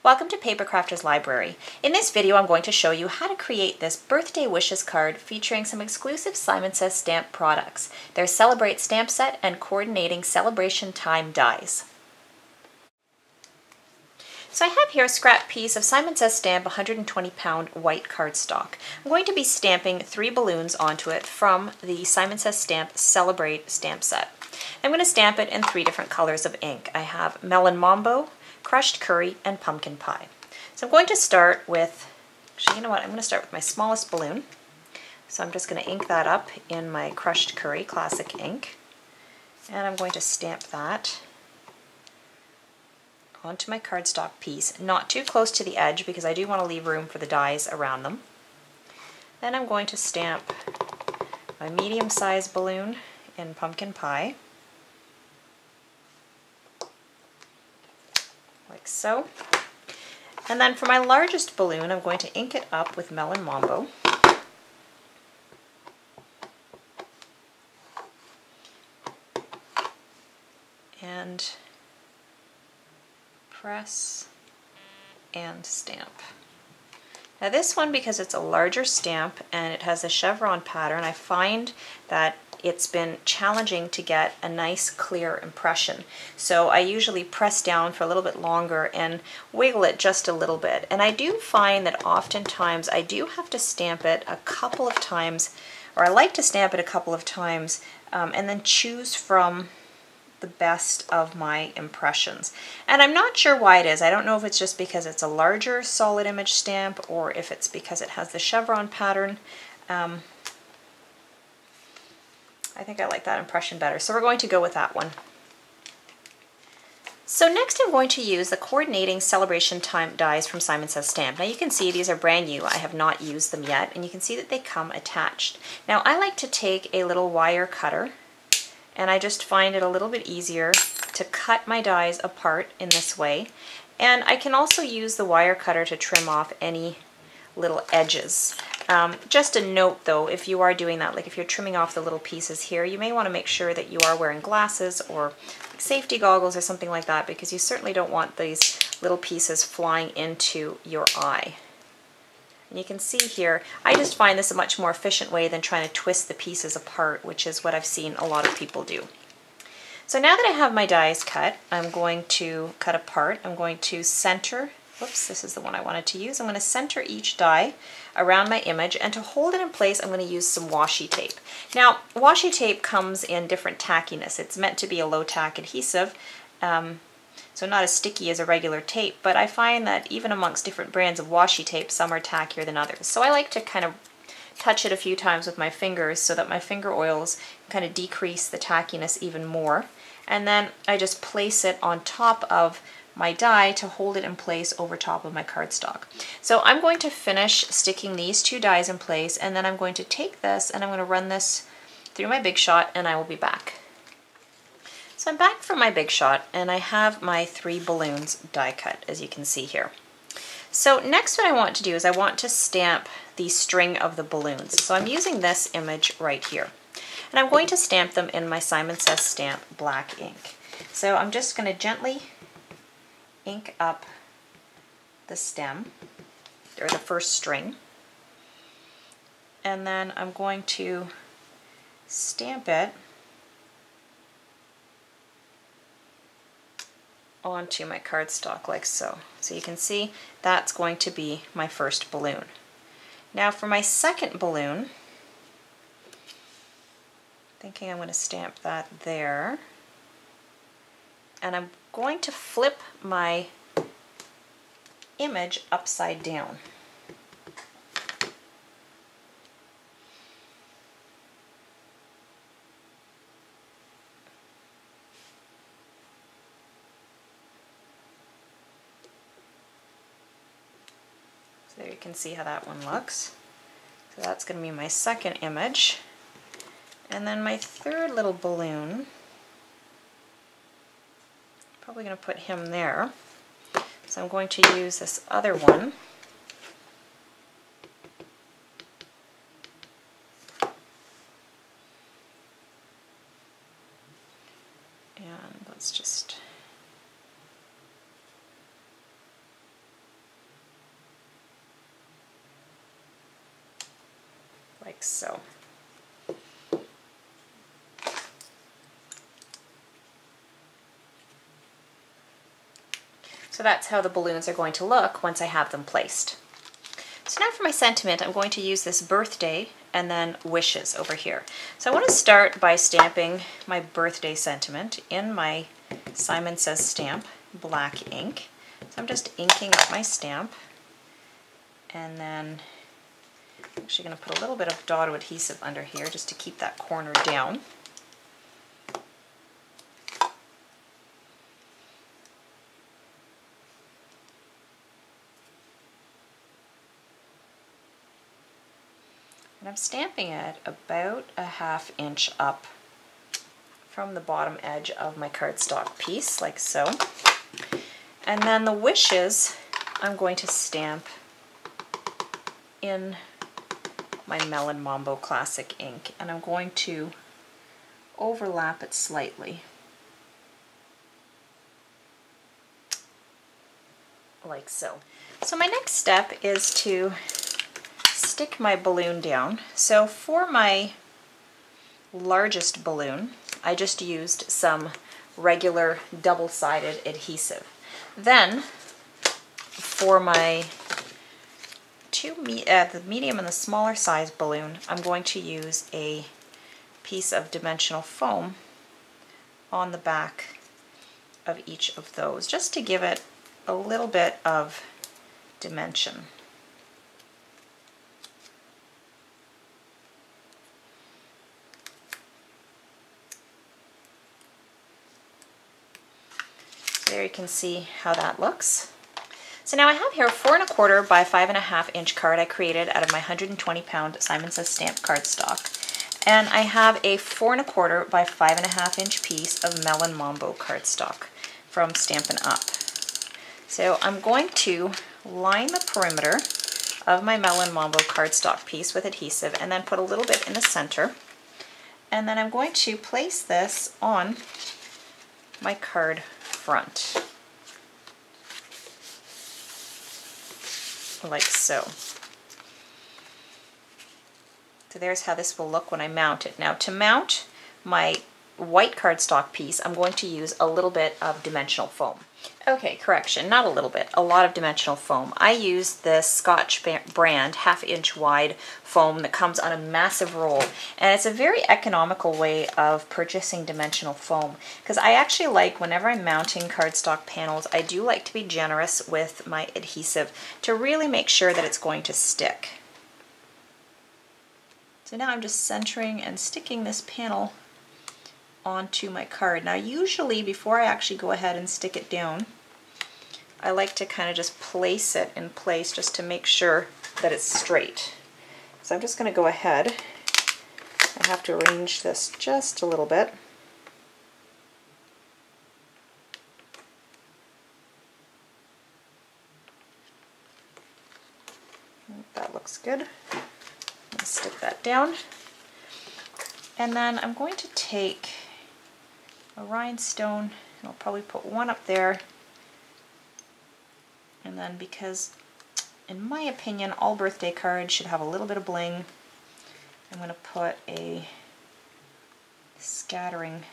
Welcome to Paper Crafters Library. In this video I'm going to show you how to create this birthday wishes card featuring some exclusive Simon Says stamp products, their Celebrate stamp set and coordinating celebration time dies. So I have here a scrap piece of Simon Says Stamp 120 pound white cardstock. I'm going to be stamping 3 balloons onto it from the Simon Says Stamp Celebrate stamp set. I'm going to stamp it in 3 different colors of ink. I have Melon Mambo, Crushed Curry, and Pumpkin Pie. So I'm going to start with, actually you know what, I'm going to start with my smallest balloon. So I'm just going to ink that up in my Crushed Curry Classic ink. And I'm going to stamp that onto my cardstock piece, not too close to the edge because I do want to leave room for the dies around them. Then I'm going to stamp my medium-sized balloon in Pumpkin Pie, like so. And then for my largest balloon, I'm going to ink it up with Melon Mambo. And press and stamp. Now this one, because it's a larger stamp and it has a chevron pattern, I find that it's been challenging to get a nice clear impression. So I usually press down for a little bit longer and wiggle it just a little bit. And I do find that oftentimes I do have to stamp it a couple of times, or I like to stamp it a couple of times and then choose from the best of my impressions. And I'm not sure why it is. I don't know if it's just because it's a larger solid image stamp or if it's because it has the chevron pattern. I think I like that impression better, so we're going to go with that one. So next I'm going to use the coordinating celebration time dies from Simon Says Stamp. Now you can see these are brand new. I have not used them yet, and you can see that they come attached. Now I like to take a little wire cutter, and I just find it a little bit easier to cut my dies apart in this way. And I can also use the wire cutter to trim off any little edges. Just a note though, if you are doing that, like if you're trimming off the little pieces here, you may want to make sure that you are wearing glasses or safety goggles or something like that, because you certainly don't want these little pieces flying into your eye. And you can see here, I just find this a much more efficient way than trying to twist the pieces apart, which is what I've seen a lot of people do. So now that I have my dies cut, I'm going to cut apart. I'm going to center, whoops, this is the one I wanted to use. I'm going to center each die around my image, and to hold it in place I'm going to use some washi tape. Now washi tape comes in different tackiness. It's meant to be a low tack adhesive. So not as sticky as a regular tape, but I find that even amongst different brands of washi tape, some are tackier than others. So I like to kind of touch it a few times with my fingers so that my finger oils kind of decrease the tackiness even more. And then I just place it on top of my die to hold it in place over top of my cardstock. So I'm going to finish sticking these 2 dies in place, and then I'm going to take this and I'm going to run this through my Big Shot, and I will be back. So I'm back from my Big Shot, and I have my 3 balloons die cut, as you can see here. So next what I want to do is I want to stamp the string of the balloons. So I'm using this image right here. And I'm going to stamp them in my Simon Says Stamp black ink. So I'm just going to gently ink up the stem, or the first string. And then I'm going to stamp it onto my cardstock like so. So you can see that's going to be my first balloon. Now for my second balloon, thinking I'm going to stamp that there, and I'm going to flip my image upside down. There you can see how that one looks. So that's going to be my second image. And then my third little balloon, probably going to put him there. So I'm going to use this other one. And let's just like so. So that's how the balloons are going to look once I have them placed. So now for my sentiment, I'm going to use this birthday and then wishes over here. So I want to start by stamping my birthday sentiment in my Simon Says stamp black ink. So I'm just inking up my stamp, and then I'm actually going to put a little bit of Dotto adhesive under here just to keep that corner down. And I'm stamping it about a ½ inch up from the bottom edge of my cardstock piece, like so. And then the wishes I'm going to stamp in my Melon Mambo Classic ink, and I'm going to overlap it slightly, like so. So my next step is to stick my balloon down. So for my largest balloon, I just used some regular double-sided adhesive. Then for my the medium and the smaller size balloon, I'm going to use a piece of dimensional foam on the back of each of those, just to give it a little bit of dimension. There you can see how that looks. So now I have here a 4 1/4 by 5 1/2 inch card I created out of my 120 pound Simon Says stamp cardstock. And I have a 4 1/4 by 5 1/2 inch piece of Melon Mambo cardstock from Stampin' Up. So I'm going to line the perimeter of my Melon Mambo cardstock piece with adhesive and then put a little bit in the center. And then I'm going to place this on my card front, like so. So there's how this will look when I mount it. Now to mount my white cardstock piece, I'm going to use a little bit of dimensional foam. Okay, correction, not a little bit, a lot of dimensional foam. I use the Scotch brand 1/2 inch wide foam that comes on a massive roll, and it's a very economical way of purchasing dimensional foam, because I actually like, whenever I'm mounting cardstock panels, I do like to be generous with my adhesive to really make sure that it's going to stick. So now I'm just centering and sticking this panel onto my card. Now usually before I actually go ahead and stick it down, I like to kind of just place it in place just to make sure that it's straight. So I'm just going to go ahead. I have to arrange this just a little bit. That looks good. Let's stick that down. And then I'm going to take a rhinestone, and I'll probably put one up there. And then, because in my opinion all birthday cards should have a little bit of bling, I'm going to put a scattering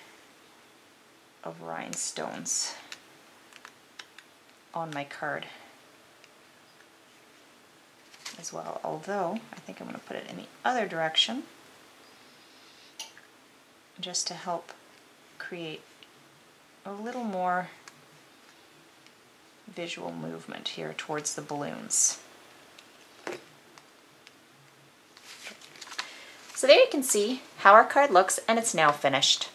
of rhinestones on my card as well, although I think I'm going to put it in the other direction just to help create a little more visual movement here towards the balloons. So there you can see how our card looks, and it's now finished.